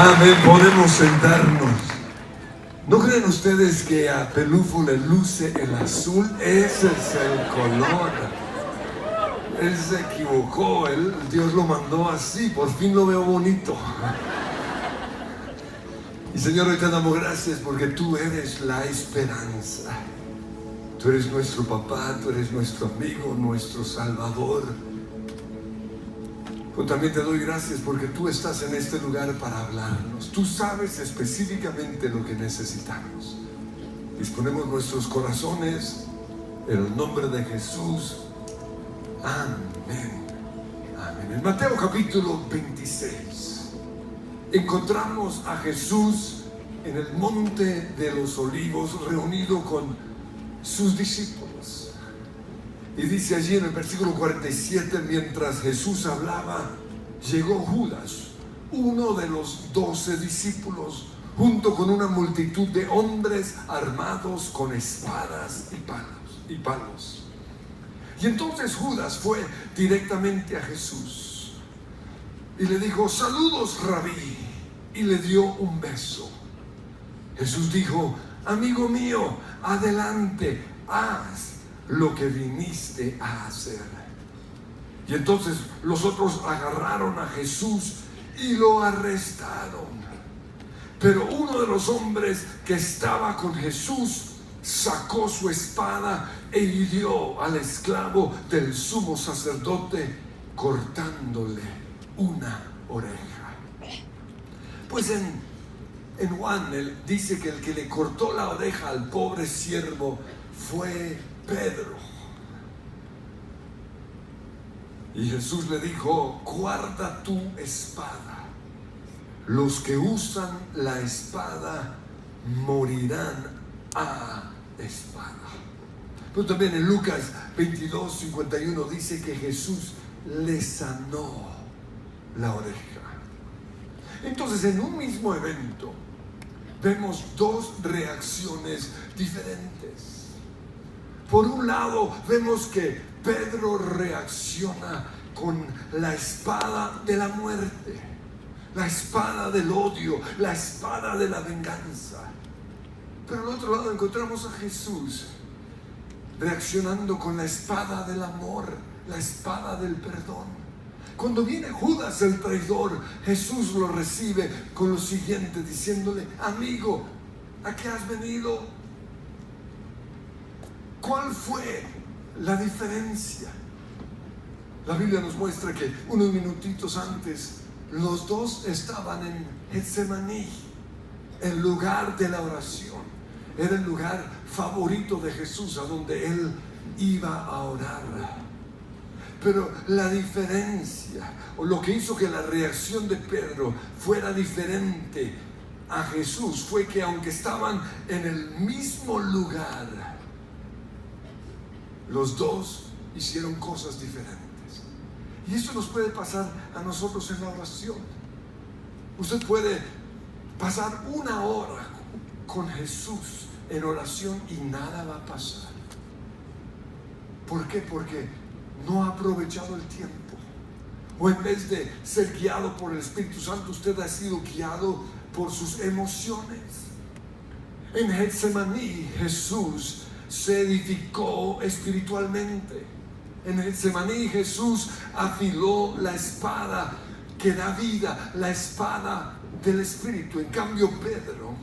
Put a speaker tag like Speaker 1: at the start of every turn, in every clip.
Speaker 1: Amén, podemos sentarnos. ¿No creen ustedes que a Pelufo le luce el azul? Ese es el color. Él se equivocó, Dios lo mandó así, por fin lo veo bonito. Y Señor, hoy te damos gracias porque tú eres la esperanza. Tú eres nuestro papá, tú eres nuestro amigo, nuestro salvador. Pero también te doy gracias porque tú estás en este lugar para hablarnos. Tú sabes específicamente lo que necesitamos. Disponemos nuestros corazones en el nombre de Jesús. Amén. Amén. En Mateo capítulo 26 encontramos a Jesús en el monte de los olivos reunido con sus discípulos. Y dice allí en el versículo 47, mientras Jesús hablaba, llegó Judas, uno de los 12 discípulos, junto con una multitud de hombres armados con espadas y palos. Y entonces Judas fue directamente a Jesús y le dijo: saludos, Rabí, y le dio un beso. Jesús dijo: amigo mío, adelante, haz lo que viniste a hacer. Y entonces los otros agarraron a Jesús y lo arrestaron. Pero uno de los hombres que estaba con Jesús sacó su espada e hirió al esclavo del sumo sacerdote, cortándole una oreja. Pues en Juan él dice que el que le cortó la oreja al pobre siervo fue Pedro. Y Jesús le dijo: guarda tu espada. Los que usan la espada morirán a espada. Pero también en Lucas 22:51 dice que Jesús le sanó la oreja. Entonces, en un mismo evento vemos dos reacciones diferentes. Por un lado, vemos que Pedro reacciona con la espada de la muerte, la espada del odio, la espada de la venganza. Pero al otro lado encontramos a Jesús reaccionando con la espada del amor, la espada del perdón. Cuando viene Judas el traidor, Jesús lo recibe con lo siguiente, diciéndole: amigo, ¿a qué has venido? ¿Cuál fue la diferencia? La Biblia nos muestra que unos minutitos antes los dos estaban en Getsemaní, el lugar de la oración. Era el lugar favorito de Jesús, a donde él iba a orar. Pero la diferencia, o lo que hizo que la reacción de Pedro fuera diferente a Jesús, fue que aunque estaban en el mismo lugar, los dos hicieron cosas diferentes. Y eso nos puede pasar a nosotros en la oración. Usted puede pasar una hora con Jesús en oración y nada va a pasar. ¿Por qué? Porque no ha aprovechado el tiempo. O en vez de ser guiado por el Espíritu Santo, usted ha sido guiado por sus emociones. En Getsemaní, Jesús se edificó espiritualmente. En Getsemaní, Jesús afiló la espada que da vida, la espada del Espíritu. En cambio, Pedro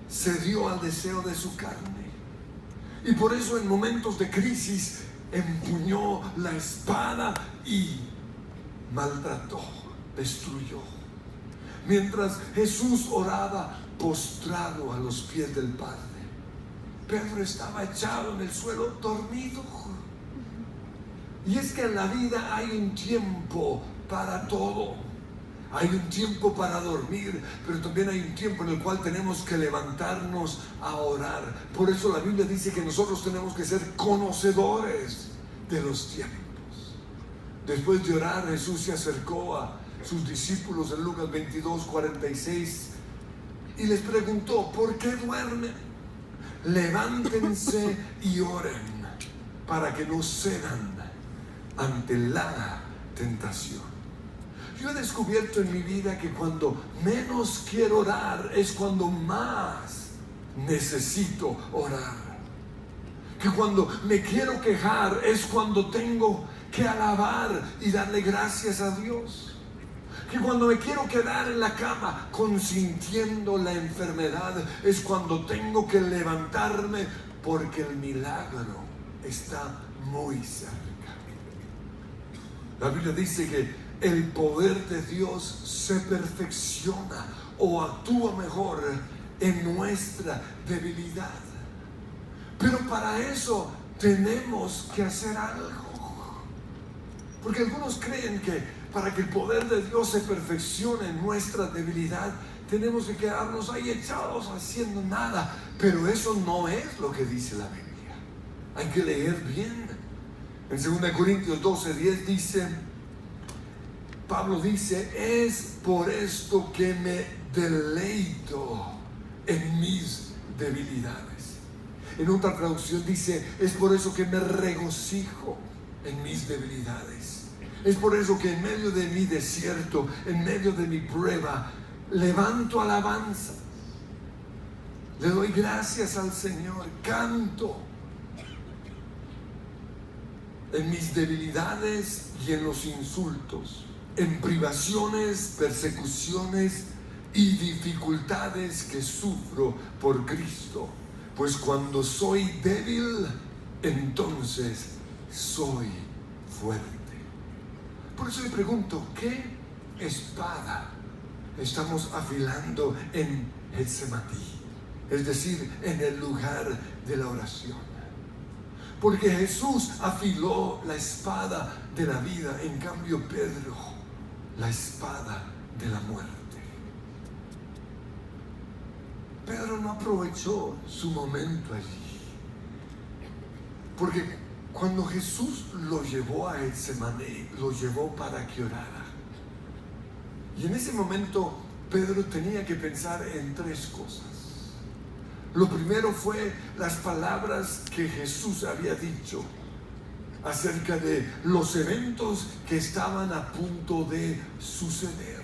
Speaker 1: se dio al deseo de su carne. Y por eso en momentos de crisis empuñó la espada y maltrató, destruyó. Mientras Jesús oraba postrado a los pies del Padre, Pedro estaba echado en el suelo dormido. Y es que en la vida hay un tiempo para todo. Hay un tiempo para dormir, pero también hay un tiempo en el cual tenemos que levantarnos a orar. Por eso la Biblia dice que nosotros tenemos que ser conocedores de los tiempos. Después de orar, Jesús se acercó a sus discípulos en Lucas 22:46 y les preguntó: ¿por qué duermen? Levántense y oren para que no cedan ante la tentación. Yo he descubierto en mi vida que cuando menos quiero orar es cuando más necesito orar. Que cuando me quiero quejar es cuando tengo que alabar y darle gracias a Dios. Que cuando me quiero quedar en la cama consintiendo la enfermedad es cuando tengo que levantarme porque el milagro está muy cerca. La Biblia dice que el poder de Dios se perfecciona o actúa mejor en nuestra debilidad. Pero para eso tenemos que hacer algo. Porque algunos creen que para que el poder de Dios se perfeccione en nuestra debilidad, tenemos que quedarnos ahí echados haciendo nada. Pero eso no es lo que dice la Biblia. Hay que leer bien. En 2 Corintios 12:10 dice, Pablo dice, es por esto que me deleito en mis debilidades. En otra traducción dice, es por eso que me regocijo en mis debilidades. Es por eso que en medio de mi desierto, en medio de mi prueba, levanto alabanza. Le doy gracias al Señor, canto. En mis debilidades y en los insultos, en privaciones, persecuciones y dificultades que sufro por Cristo. Pues cuando soy débil, entonces soy fuerte. Por eso le pregunto, ¿qué espada estamos afilando en Getsemaní? Es decir, en el lugar de la oración. Porque Jesús afiló la espada de la vida, en cambio Pedro, la espada de la muerte. Pedro no aprovechó su momento allí. Porque cuando Jesús lo llevó a Getsemaní, lo llevó para que orara. Y en ese momento Pedro tenía que pensar en tres cosas. Lo primero fue las palabras que Jesús había dicho acerca de los eventos que estaban a punto de suceder.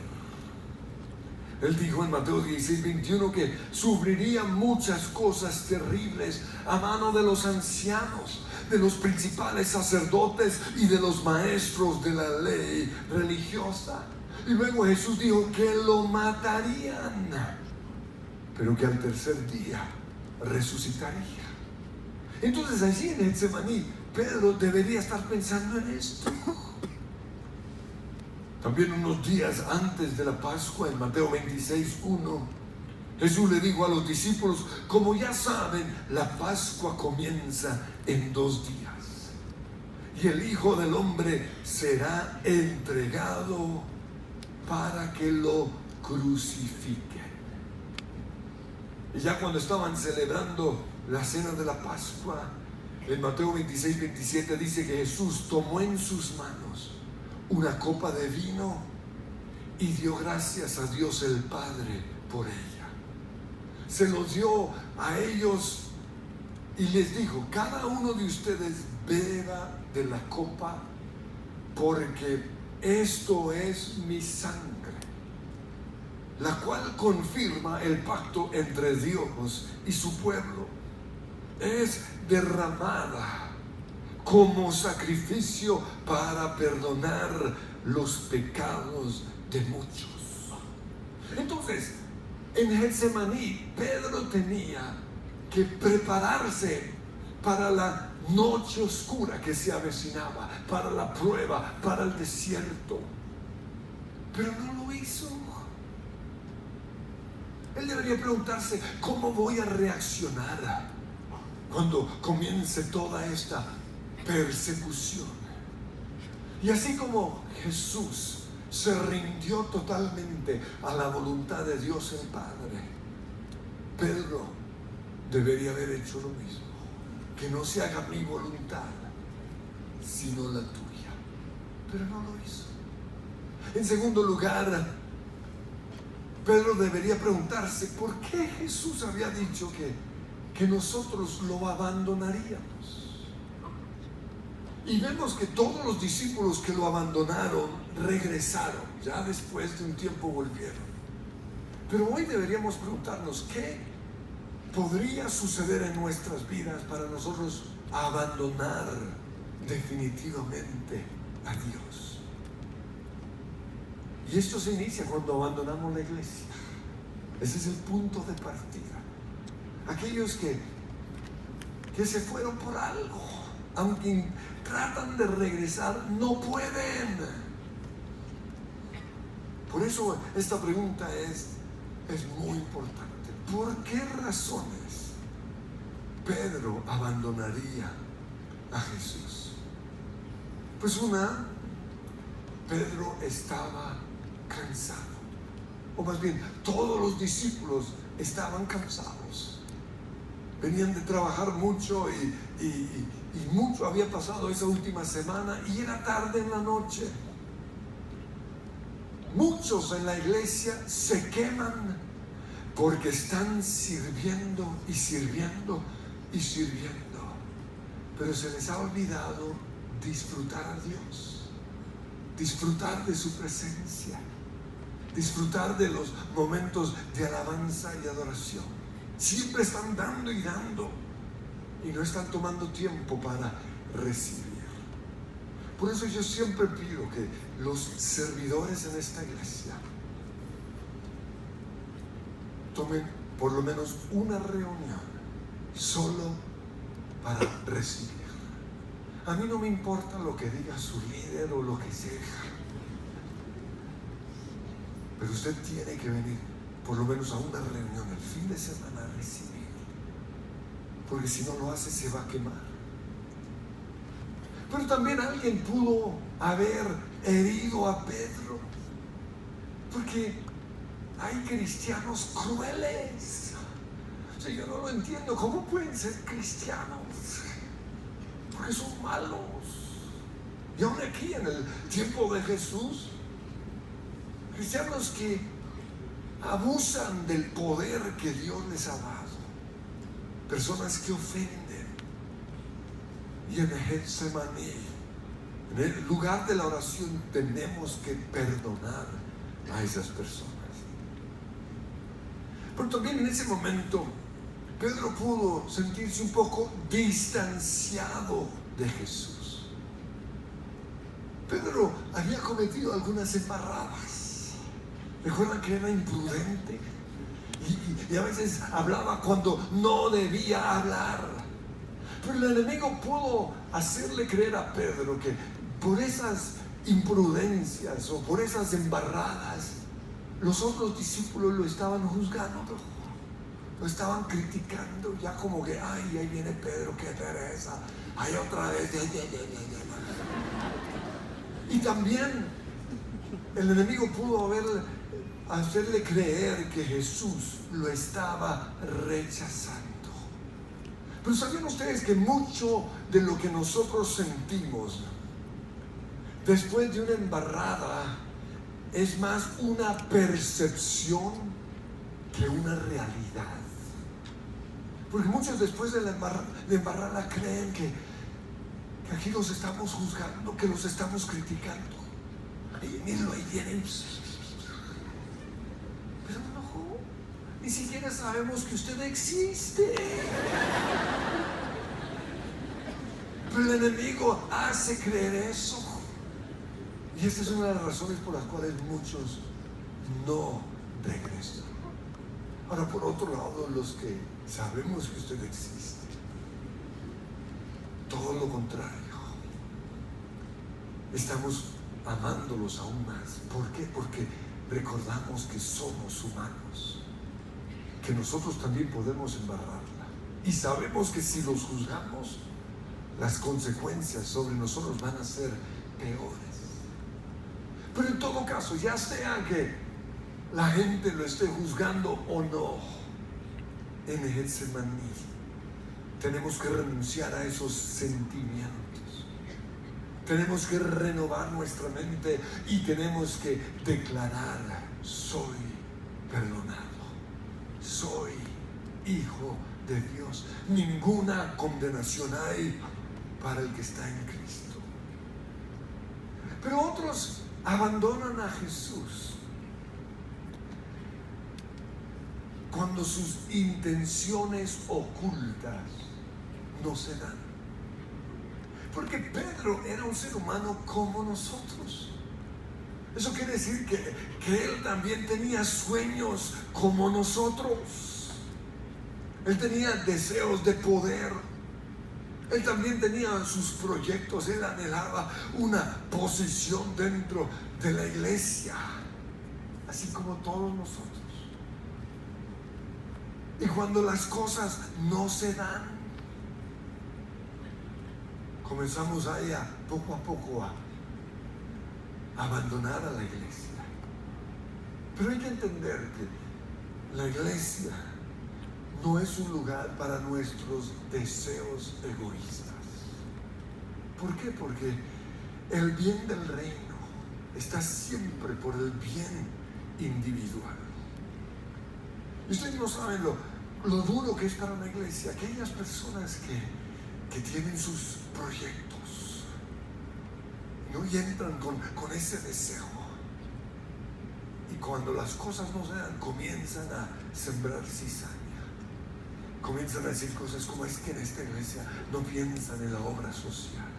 Speaker 1: Él dijo en Mateo 16:21 que sufrirían muchas cosas terribles a mano de los ancianos, de los principales sacerdotes y de los maestros de la ley religiosa. Y luego Jesús dijo que lo matarían, pero que al tercer día resucitaría. Entonces allí en Getsemaní, Pedro debería estar pensando en esto. También unos días antes de la Pascua, en Mateo 26:1, Jesús le dijo a los discípulos, como ya saben, la Pascua comienza en 2 días. Y el Hijo del Hombre será entregado para que lo crucifiquen. Y ya cuando estaban celebrando la cena de la Pascua, en Mateo 26:27 dice que Jesús tomó en sus manos una copa de vino y dio gracias a Dios el Padre por ella. Se lo dio a ellos y les dijo, cada uno de ustedes beba de la copa porque esto es mi sangre, la cual confirma el pacto entre Dios y su pueblo. Es derramada como sacrificio para perdonar los pecados de muchos. Entonces, en Getsemaní, Pedro tenía que prepararse para la noche oscura que se avecinaba, para la prueba, para el desierto. Pero no lo hizo. Él debería preguntarse, ¿cómo voy a reaccionar cuando comience toda esta persecución? Y así como Jesús se rindió totalmente a la voluntad de Dios el Padre, Pedro debería haber hecho lo mismo. Que no se haga mi voluntad, sino la tuya. Pero no lo hizo. En segundo lugar, Pedro debería preguntarse por qué Jesús había dicho que nosotros lo abandonaríamos. Y vemos que todos los discípulos que lo abandonaron regresaron, ya después de un tiempo volvieron. Pero hoy deberíamos preguntarnos, ¿qué podría suceder en nuestras vidas para nosotros abandonar definitivamente a Dios? Y esto se inicia cuando abandonamos la iglesia. Ese es el punto de partida. Aquellos que se fueron por algo, aunque tratan de regresar, no pueden. Por eso esta pregunta es muy importante. ¿Por qué razones Pedro abandonaría a Jesús? Pues una, Pedro estaba cansado. O más bien, todos los discípulos estaban cansados. Venían de trabajar mucho y mucho había pasado esa última semana y era tarde en la noche. Muchos en la iglesia se queman porque están sirviendo y sirviendo y sirviendo. Pero se les ha olvidado disfrutar a Dios, disfrutar de su presencia, disfrutar de los momentos de alabanza y adoración. Siempre están dando y dando y no están tomando tiempo para recibir. Por eso yo siempre pido que los servidores en esta iglesia tomen por lo menos una reunión solo para recibir. A mí no me importa lo que diga su líder o lo que sea, pero usted tiene que venir por lo menos a una reunión el fin de semana a recibir, porque si no lo hace se va a quemar. Pero también alguien pudo haber herido a Pedro, porque hay cristianos crueles. O sea, yo no lo entiendo. ¿Cómo pueden ser cristianos? Porque son malos. Y aún aquí en el tiempo de Jesús, cristianos que abusan del poder que Dios les ha dado, personas que ofenden. Y en Getsemaní, en el lugar de la oración, tenemos que perdonar a esas personas. Pero también en ese momento Pedro pudo sentirse un poco distanciado de Jesús. Pedro había cometido algunas embarradas. Recuerdan que era imprudente y a veces hablaba cuando no debía hablar. Pero el enemigo pudo hacerle creer a Pedro que por esas imprudencias o por esas embarradas los otros discípulos lo estaban juzgando, lo estaban criticando, ya como que, ay, ahí viene Pedro, qué pereza, ay, otra vez. Y también el enemigo pudo hacerle creer que Jesús lo estaba rechazando. Pero ¿sabían ustedes que mucho de lo que nosotros sentimos después de una embarrada es más una percepción que una realidad? Porque muchos después de la embarrada creen que aquí los estamos juzgando, que los estamos criticando. Y mírenlo, ahí vienen. Pero no, ni siquiera sabemos que usted existe. Pero el enemigo hace creer eso. Y esta es una de las razones por las cuales muchos no regresan. Ahora, por otro lado, los que sabemos que usted existe, todo lo contrario, estamos amándolos aún más. ¿Por qué? Porque recordamos que somos humanos, que nosotros también podemos embarrarla, y sabemos que si los juzgamos, las consecuencias sobre nosotros van a ser peores. Pero en todo caso, ya sea que la gente lo esté juzgando o no, en Getsemaní tenemos que renunciar a esos sentimientos. Tenemos que renovar nuestra mente y tenemos que declarar: soy perdonado, soy hijo de Dios. Ninguna condenación hay para el que está en Cristo. Pero otros abandonan a Jesús cuando sus intenciones ocultas no se dan. Porque Pedro era un ser humano como nosotros. Eso quiere decir que él también tenía sueños como nosotros. Él tenía deseos de poder. Él también tenía sus proyectos. Él anhelaba una posición dentro de la iglesia, así como todos nosotros. Y cuando las cosas no se dan, comenzamos ahí poco a poco a abandonar a la iglesia. Pero hay que entender que la iglesia no es un lugar para nuestros deseos egoístas. ¿Por qué? Porque el bien del reino está siempre por el bien individual. Y ustedes no saben lo duro que es para una iglesia, aquellas personas que tienen sus proyectos, ¿no? Y entran con ese deseo. Y cuando las cosas no se dan, comienzan a sembrar cizaña. Comienzan a decir cosas como: es que en esta iglesia no piensan en la obra social.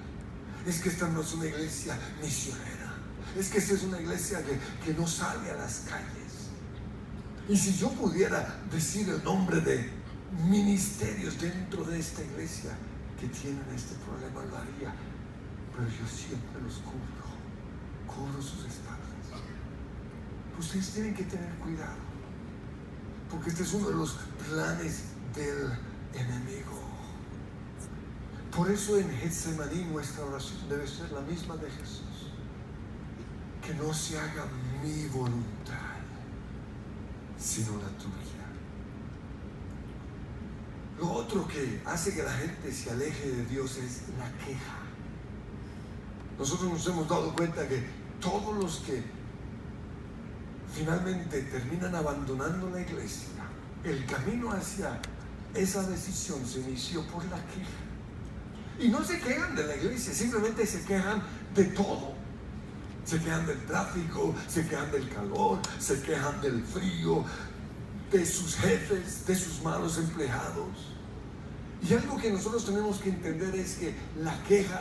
Speaker 1: Es que esta no es una iglesia misionera. Es que esta es una iglesia que no sale a las calles. Y si yo pudiera decir el nombre de ministerios dentro de esta iglesia que tienen este problema, lo haría. Pero yo siempre los cubro sus espaldas. Ustedes tienen que tener cuidado, porque este es uno de los planes del enemigo. Por eso en Getsemaní nuestra oración debe ser la misma de Jesús: que no se haga mi voluntad sino la tuya. Lo otro que hace que la gente se aleje de Dios es la queja. Nosotros nos hemos dado cuenta que todos los que finalmente terminan abandonando la iglesia, el camino hacia esa decisión se inició por la queja. Y no se quejan de la iglesia, simplemente se quejan de todo. Se quejan del tráfico, se quejan del calor, se quejan del frío, de sus jefes, de sus malos empleados. Y algo que nosotros tenemos que entender es que la queja,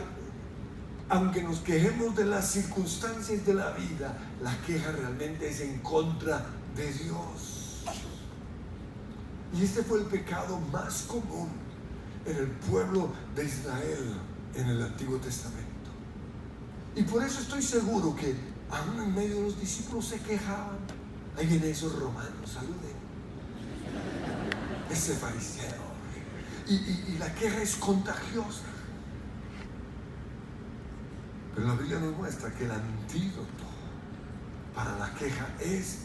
Speaker 1: aunque nos quejemos de las circunstancias de la vida, la queja realmente es en contra de Dios. Y este fue el pecado más común en el pueblo de Israel en el Antiguo Testamento. Y por eso estoy seguro que aún en medio de los discípulos se quejaban. Ahí vienen esos romanos, saluden. Ese fariseo. Y la queja es contagiosa. Pero la Biblia nos muestra que el antídoto para la queja es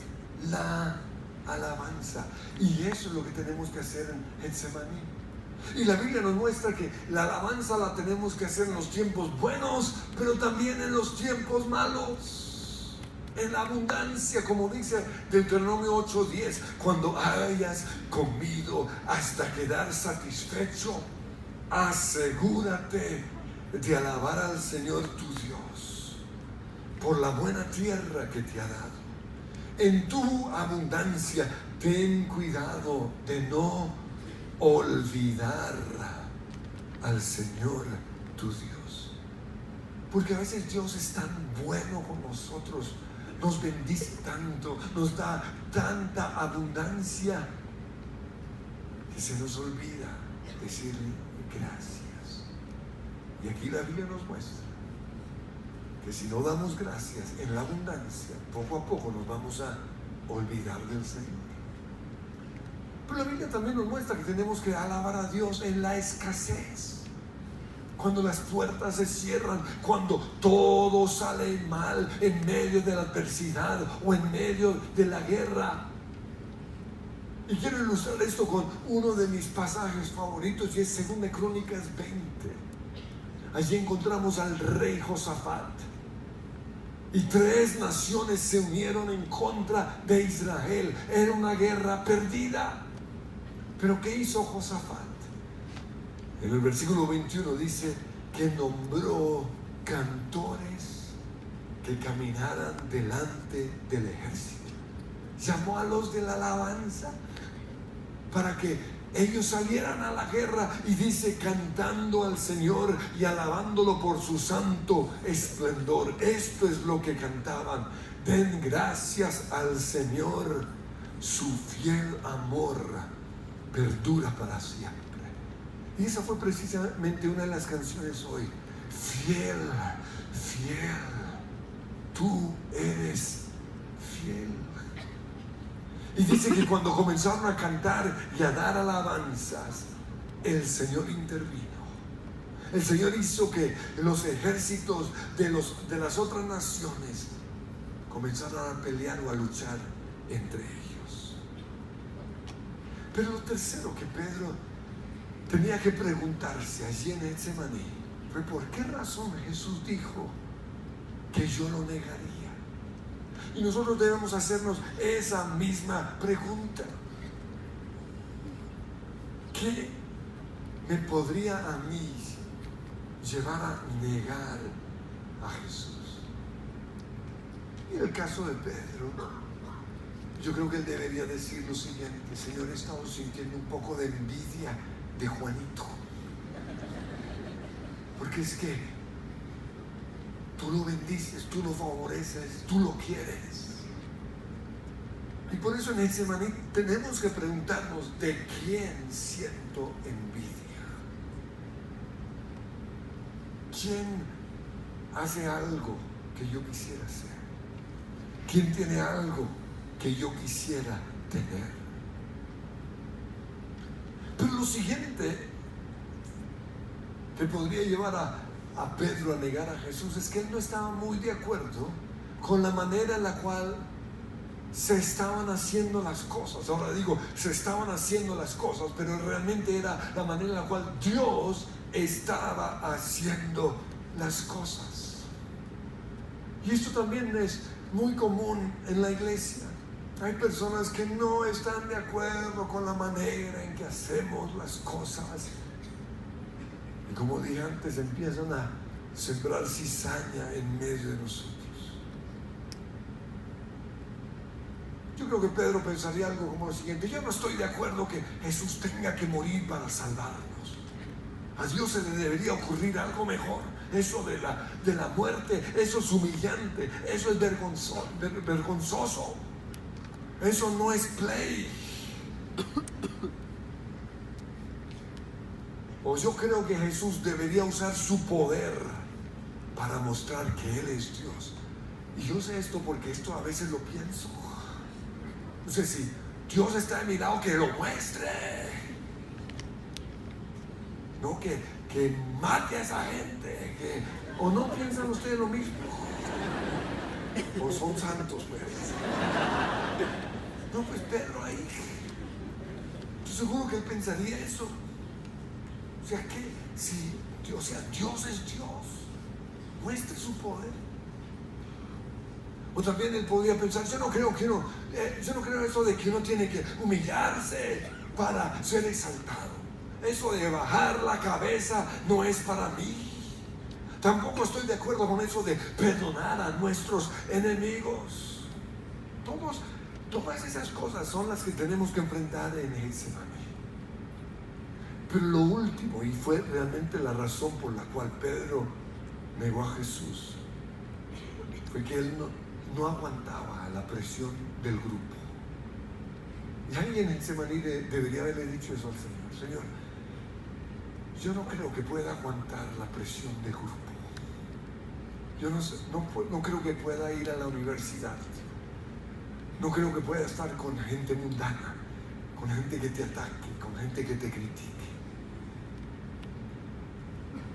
Speaker 1: la alabanza. Y eso es lo que tenemos que hacer en Getsemaní. Y la Biblia nos muestra que la alabanza la tenemos que hacer en los tiempos buenos, pero también en los tiempos malos. En la abundancia, como dice Deuteronomio 8:10: cuando hayas comido hasta quedar satisfecho, asegúrate de alabar al Señor tu Dios por la buena tierra que te ha dado. En tu abundancia ten cuidado de no olvidar al Señor tu Dios. Porque a veces Dios es tan bueno con nosotros, nos bendice tanto, nos da tanta abundancia, que se nos olvida decirle gracias. Y aquí la Biblia nos muestra que si no damos gracias en la abundancia, poco a poco nos vamos a olvidar del Señor. Pero la Biblia también nos muestra que tenemos que alabar a Dios en la escasez. Cuando las puertas se cierran, cuando todo sale mal, en medio de la adversidad o en medio de la guerra. Y quiero ilustrar esto con uno de mis pasajes favoritos, y es 2 Crónicas 20. Allí encontramos al rey Josafat. Y 3 naciones se unieron en contra de Israel. Era una guerra perdida. Pero ¿qué hizo Josafat? En el versículo 21 dice que nombró cantores que caminaran delante del ejército. Llamó a los de la alabanza para que ellos salieran a la guerra, y dice, cantando al Señor y alabándolo por su santo esplendor. Esto es lo que cantaban: den gracias al Señor, su fiel amor perdura para siempre. Y esa fue precisamente una de las canciones hoy. Fiel, fiel, tú eres fiel. Y dice que cuando comenzaron a cantar y a dar alabanzas, el Señor intervino. El Señor hizo que los ejércitos de las otras naciones comenzaran a pelear o a luchar entre ellos. Pero lo tercero que Pedro tenía que preguntarse allí en Getsemaní fue: ¿por qué razón Jesús dijo que yo lo negaría? Y nosotros debemos hacernos esa misma pregunta. ¿Qué me podría a mí llevar a negar a Jesús? Y en el caso de Pedro, yo creo que él debería decir lo siguiente: Señor, he estado sintiendo un poco de envidia de Juanito, porque es que tú lo bendices, tú lo favoreces, tú lo quieres. Y por eso en Getsemaní tenemos que preguntarnos: ¿de quién siento envidia? ¿Quién hace algo que yo quisiera hacer? ¿Quién tiene algo que yo quisiera tener? Pero lo siguiente que podría llevar a Pedro a negar a Jesús es que él no estaba muy de acuerdo con la manera en la cual se estaban haciendo las cosas. Ahora digo, se estaban haciendo las cosas, pero realmente era la manera en la cual Dios estaba haciendo las cosas. Y esto también es muy común en la iglesia. Hay personas que no están de acuerdo con la manera en que hacemos las cosas. Y como dije antes, empiezan a sembrar cizaña en medio de nosotros. Yo creo que Pedro pensaría algo como lo siguiente: yo no estoy de acuerdo que Jesús tenga que morir para salvarnos. A Dios se le debería ocurrir algo mejor. Eso de la muerte, eso es humillante, eso es vergonzoso. Eso no es play. O yo creo que Jesús debería usar su poder para mostrar que Él es Dios. Y yo sé esto porque esto a veces lo pienso. No sé si Dios está de mi lado, que lo muestre. No que mate a esa gente. ¿O no piensan ustedes lo mismo? ¿O son santos, pues? No, pues Pedro ahí. Yo seguro que él pensaría eso. O sea, que si Dios es Dios, muestre su poder. O también él podría pensar: yo no creo eso de que uno tiene que humillarse para ser exaltado. Eso de bajar la cabeza no es para mí. Tampoco estoy de acuerdo con eso de perdonar a nuestros enemigos. Todas esas cosas son las que tenemos que enfrentar en Getsemaní. Pero lo último, y fue realmente la razón por la cual Pedro negó a Jesús, fue que él no aguantaba la presión del grupo. Y alguien en Getsemaní debería haberle dicho eso al Señor: Señor, yo no creo que pueda aguantar la presión del grupo. Yo no creo que pueda ir a la universidad. No creo que pueda estar con gente mundana, con gente que te ataque, con gente que te critique.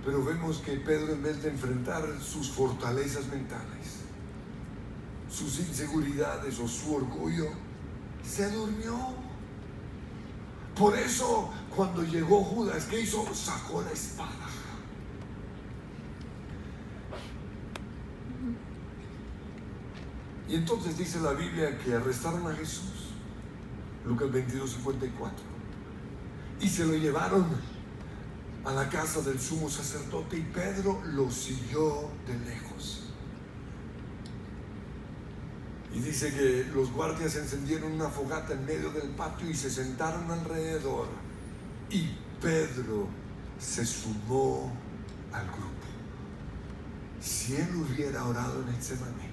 Speaker 1: Pero vemos que Pedro, en vez de enfrentar sus fortalezas mentales, sus inseguridades o su orgullo, se durmió. Por eso, cuando llegó Judas, ¿qué hizo? Sacó la espada. Y entonces dice la Biblia que arrestaron a Jesús, Lucas 22:54, y se lo llevaron a la casa del sumo sacerdote, y Pedro lo siguió de lejos. Y dice que los guardias encendieron una fogata en medio del patio y se sentaron alrededor. Y Pedro se sumó al grupo. Si él hubiera orado en Getsemaní,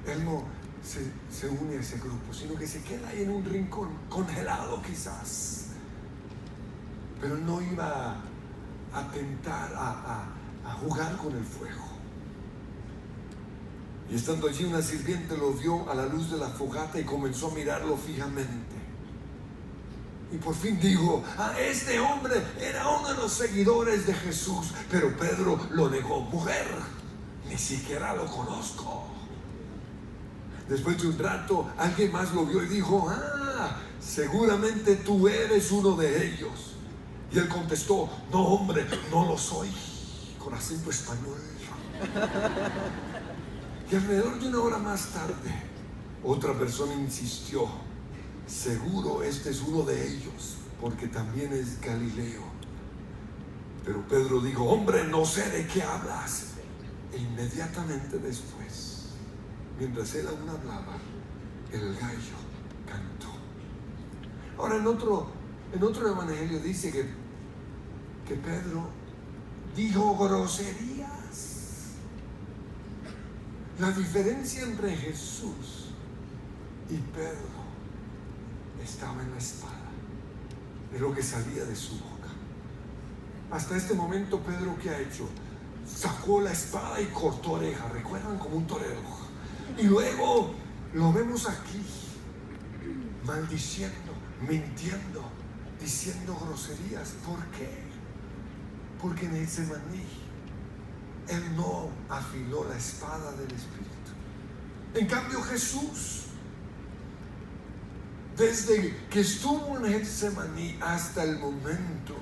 Speaker 1: él no se une a ese grupo, sino que se queda ahí en un rincón, congelado quizás. Pero no iba a tentar a jugar con el fuego. Y estando allí, una sirviente lo vio a la luz de la fogata y comenzó a mirarlo fijamente. Y por fin dijo: este hombre era uno de los seguidores de Jesús. Pero Pedro lo negó: mujer, ni siquiera lo conozco. Después de un rato, alguien más lo vio y dijo: seguramente tú eres uno de ellos. Y él contestó: no, hombre, no lo soy, con acento español. Y alrededor de una hora más tarde, otra persona insistió: seguro este es uno de ellos, porque también es Galileo. Pero Pedro dijo: hombre, no sé de qué hablas. E inmediatamente después, mientras él aún hablaba, el gallo cantó. Ahora en otro evangelio dice que Pedro dijo groserías. La diferencia entre Jesús y Pedro estaba en la espada, en lo que salía de su boca. Hasta este momento, Pedro, ¿qué ha hecho? Sacó la espada y cortó oreja, ¿recuerdan? Como un torero. Y luego lo vemos aquí maldiciendo, mintiendo, diciendo groserías. ¿Por qué? Porque en Getsemaní él no afiló la espada del Espíritu. En cambio, Jesús, desde que estuvo en Getsemaní hasta el momento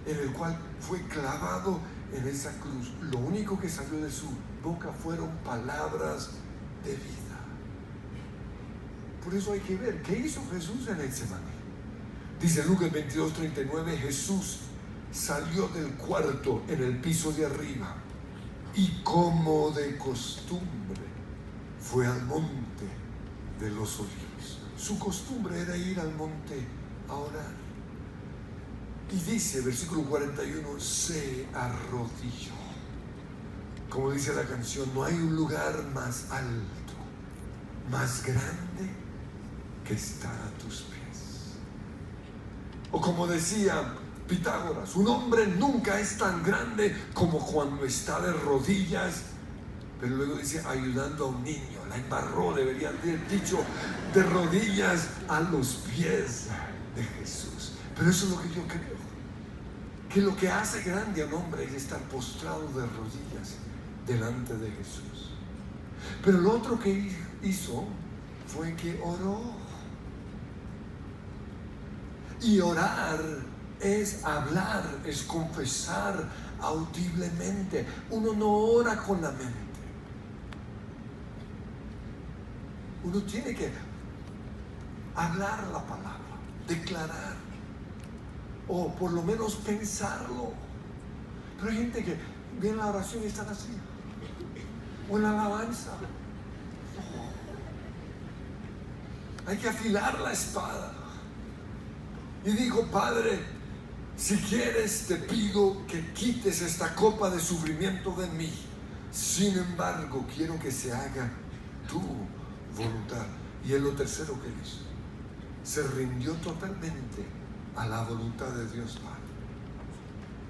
Speaker 1: en el cual fue clavado en esa cruz, lo único que salió de su boca fueron palabras de vida. Por eso hay que ver qué hizo Jesús en Getsemaní. Dice Lucas 22:39: Jesús salió del cuarto en el piso de arriba y, como de costumbre, fue al monte de los olivos. Su costumbre era ir al monte a orar. Y dice, versículo 41, se arrodilló. Como dice la canción: no hay un lugar más alto, más grande que estar a tus pies. O como decía Pitágoras: un hombre nunca es tan grande como cuando está de rodillas. Pero luego dice: ayudando a un niño. La embarró, deberían haber dicho: de rodillas a los pies de Jesús. Pero eso es lo que yo creo, que lo que hace grande a un hombre es estar postrado de rodillas delante de Jesús. Pero lo otro que hizo fue que oró. Y orar es hablar, es confesar audiblemente. Uno no ora con la mente. Uno tiene que hablar la palabra, declarar, o por lo menos pensarlo. Pero hay gente que viene a la oración y están así, o en la alabanza. No. Hay que afilar la espada. Y dijo: Padre, si quieres, te pido que quites esta copa de sufrimiento de mí. Sin embargo, quiero que se haga tu voluntad. Y es lo tercero que hizo: se rindió totalmente a la voluntad de Dios Padre.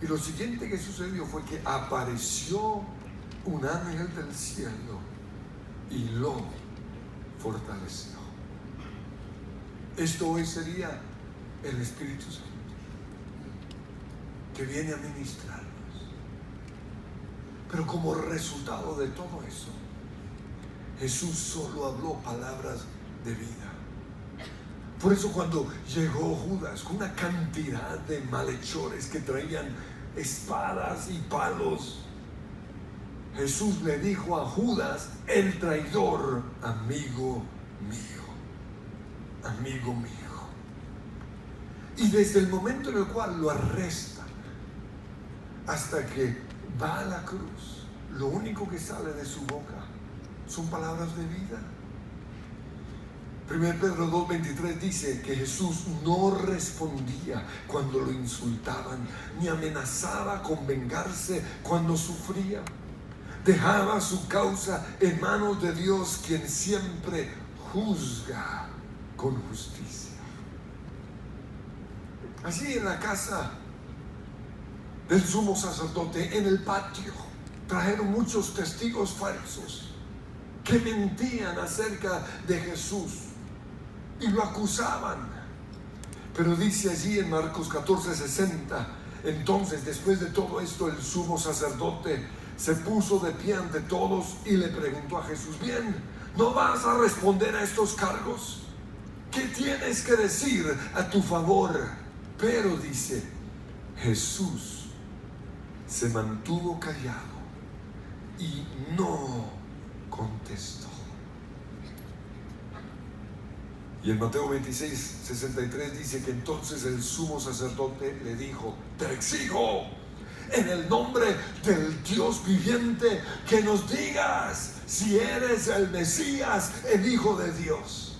Speaker 1: Y lo siguiente que sucedió fue que apareció un ángel del cielo y lo fortaleció. Esto hoy sería el Espíritu Santo, que viene a ministrarnos. Pero como resultado de todo eso, Jesús solo habló palabras de vida. Por eso cuando llegó Judas con una cantidad de malhechores que traían espadas y palos, Jesús le dijo a Judas, el traidor: amigo mío, amigo mío. Y desde el momento en el cual lo arrestan hasta que va a la cruz, lo único que sale de su boca son palabras de vida. 1 Pedro 2:23 dice que Jesús no respondía cuando lo insultaban, ni amenazaba con vengarse cuando sufría. Dejaba su causa en manos de Dios, quien siempre juzga con justicia. Allí en la casa del sumo sacerdote, en el patio, trajeron muchos testigos falsos que mentían acerca de Jesús y lo acusaban. Pero dice allí en Marcos 14:60, entonces después de todo esto el sumo sacerdote se puso de pie ante todos y le preguntó a Jesús: bien, ¿no vas a responder a estos cargos? ¿Qué tienes que decir a tu favor? Pero dice, Jesús se mantuvo callado y no contestó. Y en Mateo 26:63 dice que entonces el sumo sacerdote le dijo: te exijo en el nombre del Dios viviente que nos digas si eres el Mesías, el Hijo de Dios.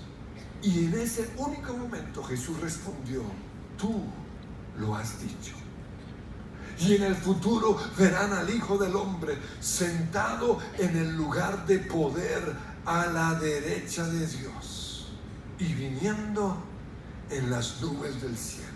Speaker 1: Y en ese único momento Jesús respondió: tú lo has dicho. Y en el futuro verán al Hijo del Hombre sentado en el lugar de poder a la derecha de Dios y viniendo en las nubes del cielo.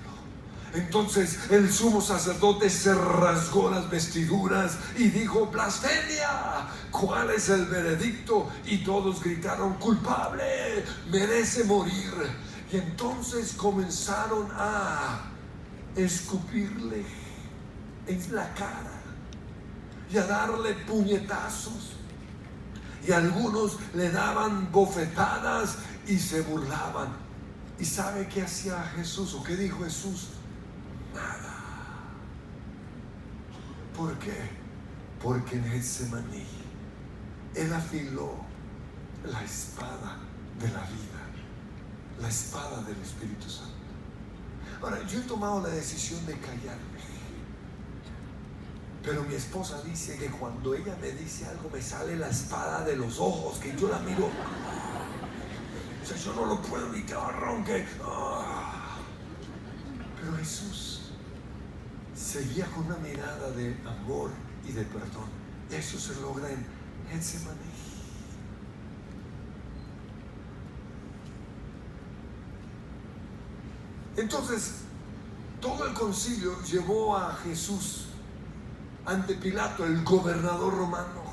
Speaker 1: Entonces el sumo sacerdote se rasgó las vestiduras y dijo: blasfemia, ¿cuál es el veredicto? Y todos gritaron: culpable, merece morir. Y entonces comenzaron a escupirle en la cara y a darle puñetazos, y algunos le daban bofetadas y se burlaban. ¿Y sabe qué hacía Jesús o qué dijo Jesús? Nada. ¿Por qué? Porque en Getsemaní Él afiló la espada de la vida, la espada del Espíritu Santo. Ahora, yo he tomado la decisión de callarme, pero mi esposa dice que cuando ella me dice algo me sale la espada de los ojos, que yo la miro. O sea, yo no lo puedo evitar, aunque... Pero Jesús seguía con una mirada de amor y de perdón. Eso se logra en Getsemaní. Entonces, todo el concilio llevó a Jesús ante Pilato, el gobernador romano.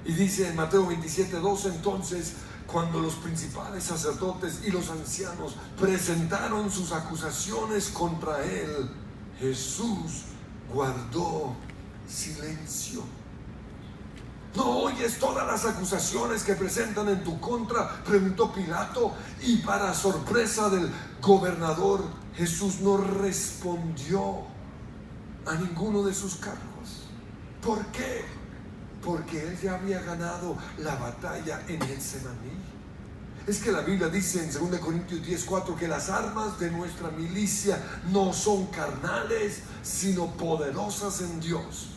Speaker 1: Y dice en Mateo 27:2, entonces, cuando los principales sacerdotes y los ancianos presentaron sus acusaciones contra él, Jesús guardó silencio. ¿No oyes todas las acusaciones que presentan en tu contra?, preguntó Pilato. Y para sorpresa del gobernador, Jesús no respondió a ninguno de sus cargos. ¿Por qué? Porque él ya había ganado la batalla en Getsemaní. Es que la Biblia dice en 2 Corintios 10:4 que las armas de nuestra milicia no son carnales, sino poderosas en Dios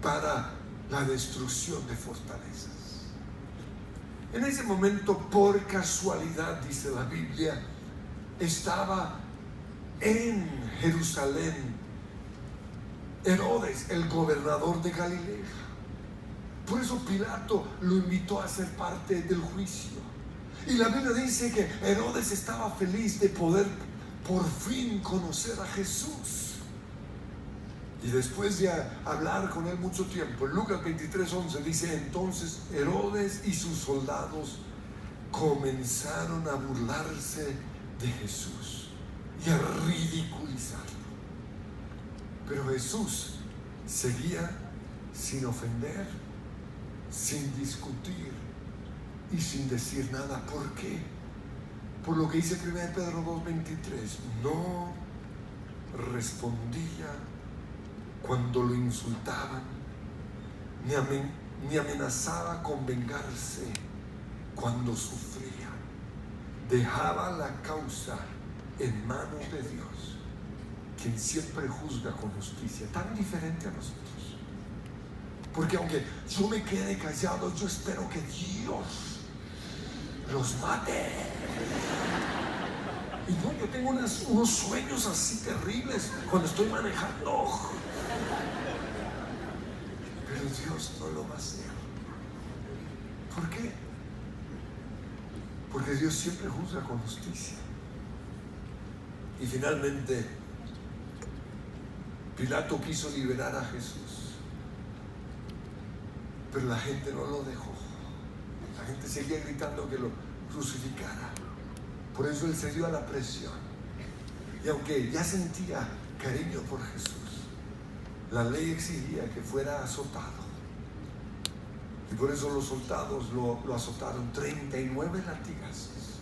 Speaker 1: para la destrucción de fortalezas. En ese momento, por casualidad, dice la Biblia, estaba en Jerusalén Herodes, el gobernador de Galilea. Por eso Pilato lo invitó a ser parte del juicio. Y la Biblia dice que Herodes estaba feliz de poder por fin conocer a Jesús. Y después de hablar con él mucho tiempo, en Lucas 23:11 dice: entonces Herodes y sus soldados comenzaron a burlarse de Jesús y a ridiculizarlo. Pero Jesús seguía sin ofender, sin discutir y sin decir nada. ¿Por qué? Por lo que dice 1 Pedro 2:23, no respondía cuando lo insultaban, ni amenazaba con vengarse cuando sufría. Dejaba la causa en manos de Dios, quien siempre juzga con justicia. Tan diferente a nosotros. Porque aunque yo me quede callado, yo espero que Dios los mate. Y no, yo tengo unos sueños así terribles cuando estoy manejando. Pero Dios no lo va a hacer. ¿Por qué? Porque Dios siempre juzga con justicia. Y finalmente, Pilato quiso liberar a Jesús, pero la gente no lo dejó. La gente seguía gritando que lo crucificara. Por eso él se dio a la presión. Y aunque ya sentía cariño por Jesús, la ley exigía que fuera azotado. Y por eso los soldados lo azotaron 39 latigazos.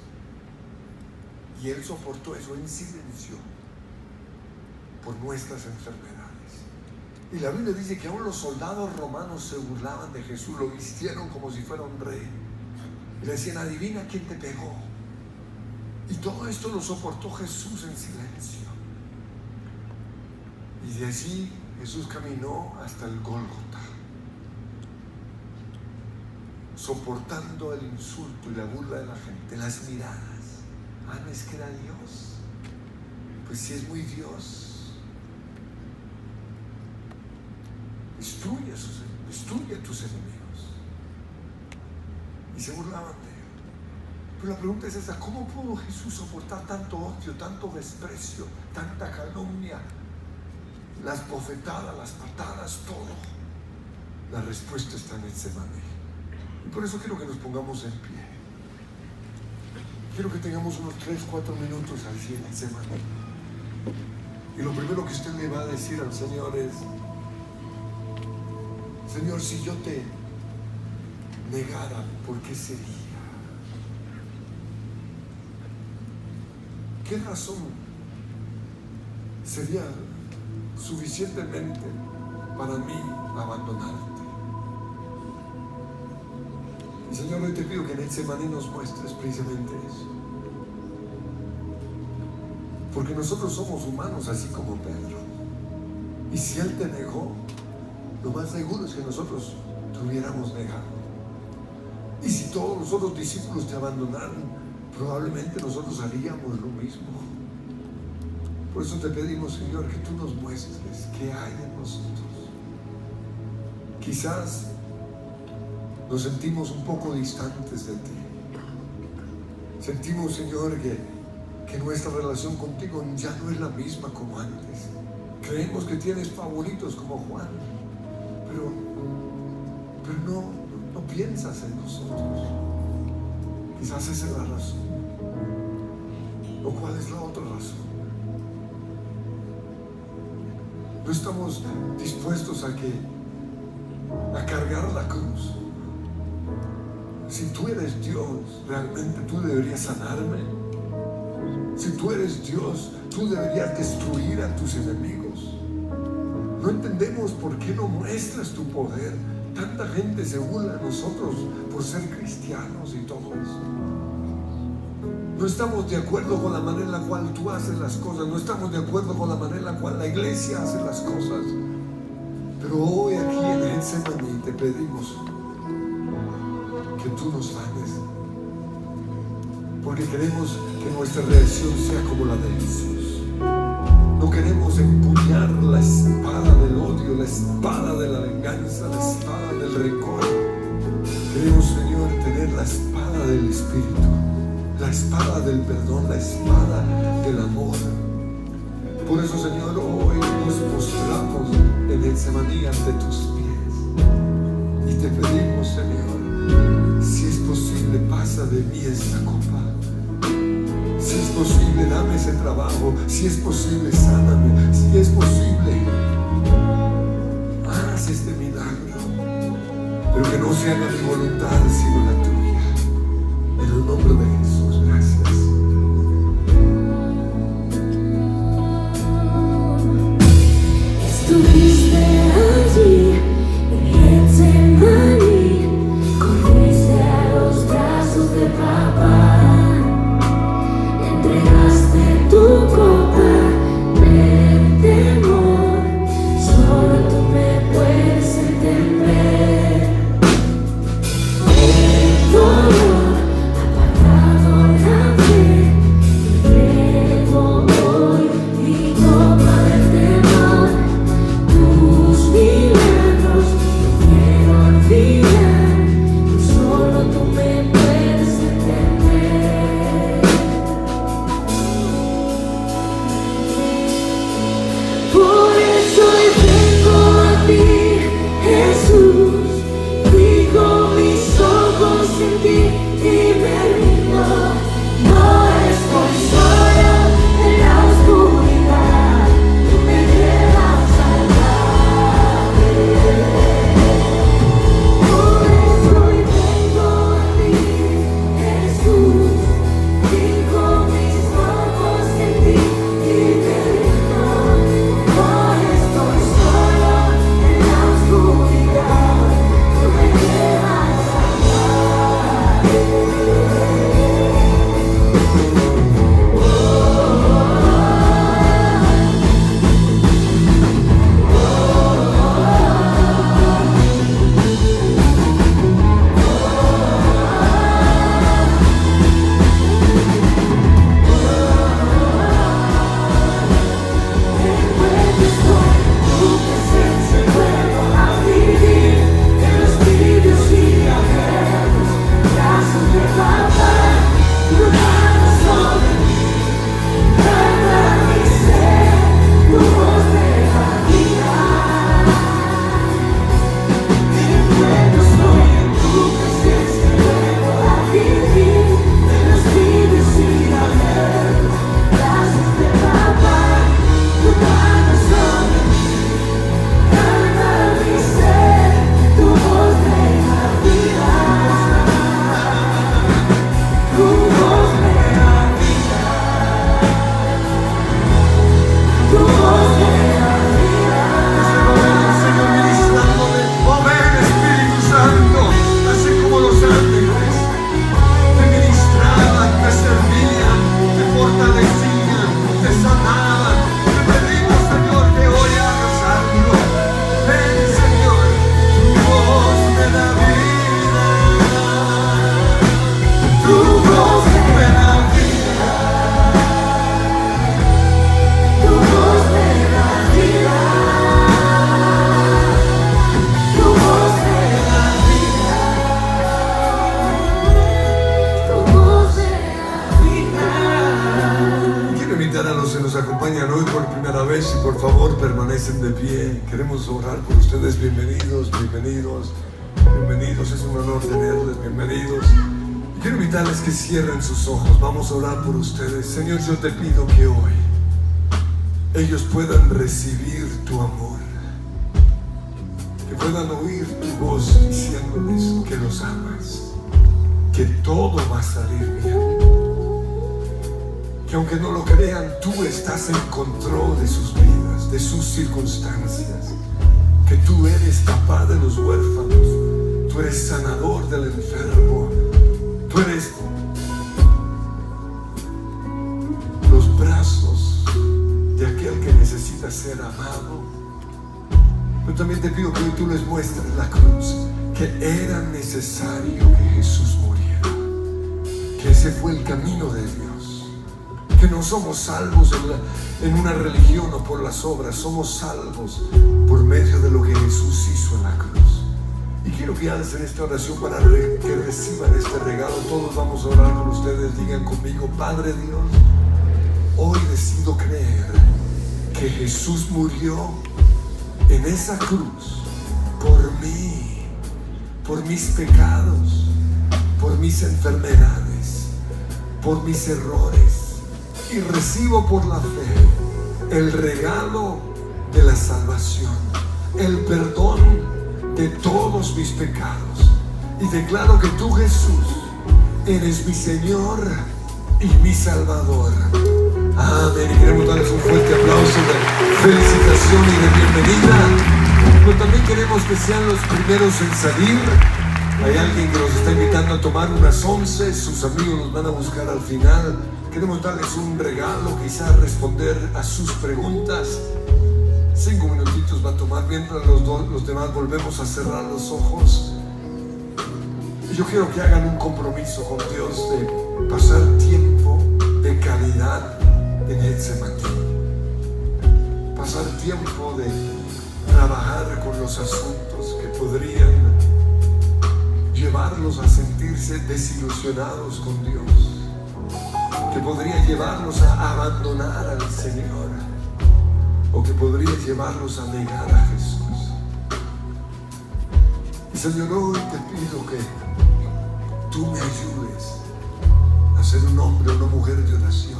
Speaker 1: Y él soportó eso en silencio por nuestras enfermedades. Y la Biblia dice que aún los soldados romanos se burlaban de Jesús, lo vistieron como si fuera un rey. Y le decían, adivina quién te pegó. Y todo esto lo soportó Jesús en silencio. Y de allí Jesús caminó hasta el Gólgota, soportando el insulto y la burla de la gente, las miradas. Ah, ¿no es que era Dios? Pues si es muy Dios, destruye a tus enemigos. Y se burlaban de él. Pero la pregunta es esa: ¿cómo pudo Jesús soportar tanto odio, tanto desprecio, tanta calumnia, las bofetadas, las patadas, todo? La respuesta está en Getsemaní. Y por eso quiero que nos pongamos en pie. Quiero que tengamos unos 3-4 minutos así en Getsemaní. Y lo primero que usted le va a decir al Señor es: Señor, si yo te negara, ¿por qué sería? ¿Qué razón sería suficientemente para mí abandonarte? Y Señor, hoy te pido que en Getsemaní nos muestres precisamente eso. Porque nosotros somos humanos así como Pedro. Y si Él te negó, lo más seguro es que nosotros te hubiéramos negado. Y si todos los otros discípulos te abandonaron, probablemente nosotros haríamos lo mismo. Por eso te pedimos, Señor, que tú nos muestres qué hay en nosotros. Quizás nos sentimos un poco distantes de ti. Sentimos, Señor, que nuestra relación contigo ya no es la misma como antes. Creemos que tienes favoritos como Juan, pero no piensas en nosotros. Quizás esa es la razón. ¿O cuál es la otra razón? No estamos dispuestos a cargar la cruz. Si tú eres Dios, realmente tú deberías sanarme. Si tú eres Dios, tú deberías destruir a tus enemigos. No entendemos por qué no muestras tu poder. Tanta gente se burla de nosotros por ser cristianos y todo eso. No estamos de acuerdo con la manera en la cual tú haces las cosas. No estamos de acuerdo con la manera en la cual la iglesia hace las cosas. Pero hoy aquí en Getsemaní te pedimos que tú nos sanes. Porque queremos que nuestra reacción sea como la de Jesús. No queremos empuñar la espada del odio, la espada de la venganza, la espada del rencor. Queremos, Señor, tener la espada del Espíritu, la espada del perdón, la espada del amor. Por eso, Señor, hoy nos postramos en Getsemaní ante tus pies y te pedimos, Señor, si es posible, pasa de mí esta copa. Si es posible, dame ese trabajo. Si es posible, sáname. Si es posible, haz este milagro. Pero que no se haga mi voluntad, sino la tuya. En el nombre de Jesús, gracias.
Speaker 2: Estuviste allí en Getsemaní, corriste a los brazos de papá. Entregaste tu copa del temor, solo tú me puedes entender. El dolor
Speaker 1: por favor permanecen de pie. Queremos orar por ustedes. Bienvenidos, bienvenidos, bienvenidos. Es un honor tenerles. Bienvenidos. Y quiero invitarles que cierren sus ojos. Vamos a orar por ustedes. Señor, yo te pido que hoy ellos puedan recibir tu amor, que puedan oír tu voz diciéndoles que los amas, que todo va a salir bien, que aunque no lo crean, tú estás en control de sus vidas, de sus circunstancias, que tú eres papá de los huérfanos, tú eres sanador del enfermo, tú eres los brazos de aquel que necesita ser amado. Pero también te pido que hoy tú les muestres la cruz, que era necesario que Jesús muriera, que ese fue el camino de Dios, que no somos salvos en una religión o por las obras, somos salvos por medio de lo que Jesús hizo en la cruz. Y quiero que hagas en esta oración para que reciban este regalo. Todos vamos a orar con ustedes. Digan conmigo: Padre Dios, hoy decido creer que Jesús murió en esa cruz por mí, por mis pecados, por mis enfermedades, por mis errores, y recibo por la fe el regalo de la salvación, el perdón de todos mis pecados, y declaro que tú, Jesús, eres mi Señor y mi Salvador. Amén. Y queremos darles un fuerte aplauso de felicitación y de bienvenida. Pero también queremos que sean los primeros en salir. Hay alguien que nos está invitando a tomar unas 11. Sus amigos los van a buscar al final. Queremos darles un regalo, quizás responder a sus preguntas. 5 minutitos va a tomar mientras los demás volvemos a cerrar los ojos. Y yo quiero que hagan un compromiso con Dios de pasar tiempo de calidad en Getsemaní, pasar tiempo de trabajar con los asuntos que podrían llevarlos a sentirse desilusionados con Dios, que podría llevarlos a abandonar al Señor, o que podría llevarlos a negar a Jesús. Y Señor, hoy te pido que tú me ayudes a ser un hombre o una mujer de oración,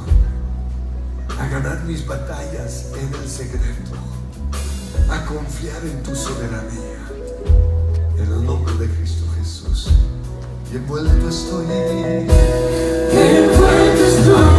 Speaker 1: a ganar mis batallas en el secreto, a confiar en tu soberanía, en el nombre de Cristo Jesús. Y envuelto estoy,
Speaker 2: envuelto estoy